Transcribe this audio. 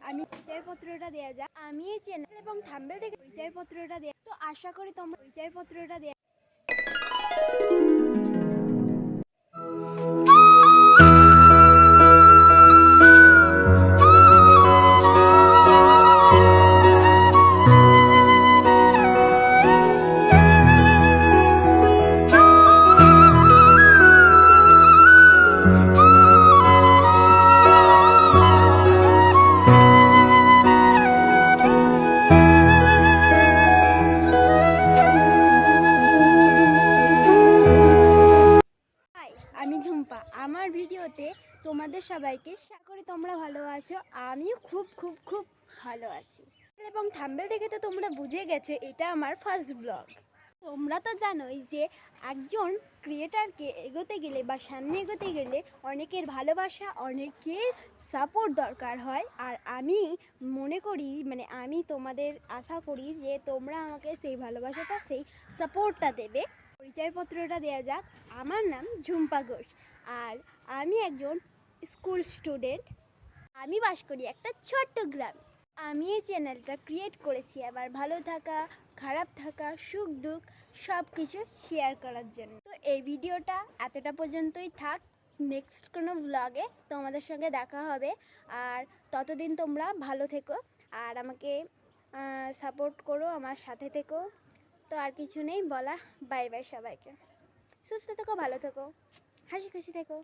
আমি পরিচয়পত্রটা দেওয়া যাক। আমি এই চ্যানেল এবং থাম্বনেল থেকে পরিচয়পত্রটা দেয়া, তো আশা করি তোমরা পরিচয়পত্রটা দেয়া। আমি ঝুম্পা। আমার ভিডিওতে তোমাদের সবাইকে আশা করি তোমরা ভালো আছো। আমিও খুব খুব খুব ভালো আছি এবং থাম্বনেল দেখে তো তোমরা বুঝে গেছো এটা আমার ফার্স্ট ব্লগ। তোমরা তো জানোই যে একজন ক্রিয়েটারকে এগোতে গেলে বা সামনে এগোতে গেলে অনেকের ভালোবাসা, অনেকের সাপোর্ট দরকার হয়। আর আমি মনে করি, মানে আমি তোমাদের আশা করি যে তোমরা আমাকে সেই ভালোবাসাটা, সেই সাপোর্টটা দেবে। পরিচয়পত্রটা দেওয়া যাক। আমার নাম ঝুম্পা ঘোষ আর আমি একজন স্কুল স্টুডেন্ট। আমি বাস করি একটা ছোট্ট গ্রামে। আমি এই চ্যানেলটা ক্রিয়েট করেছি আবার ভালো থাকা, খারাপ থাকা, সুখ দুঃখ সব কিছু শেয়ার করার জন্য। তো এই ভিডিওটা এতটা পর্যন্তই থাক। নেক্সট কোনো ব্লগে তোমাদের সঙ্গে দেখা হবে। আর ততদিন তোমরা ভালো থেকো আর আমাকে সাপোর্ট করো, আমার সাথে থেকো। তো আর কিছু নেই বলা। বাই বাই সবাইকে। সুস্থ থেকো, ভালো থেকো, হাসি খুশি থেকো।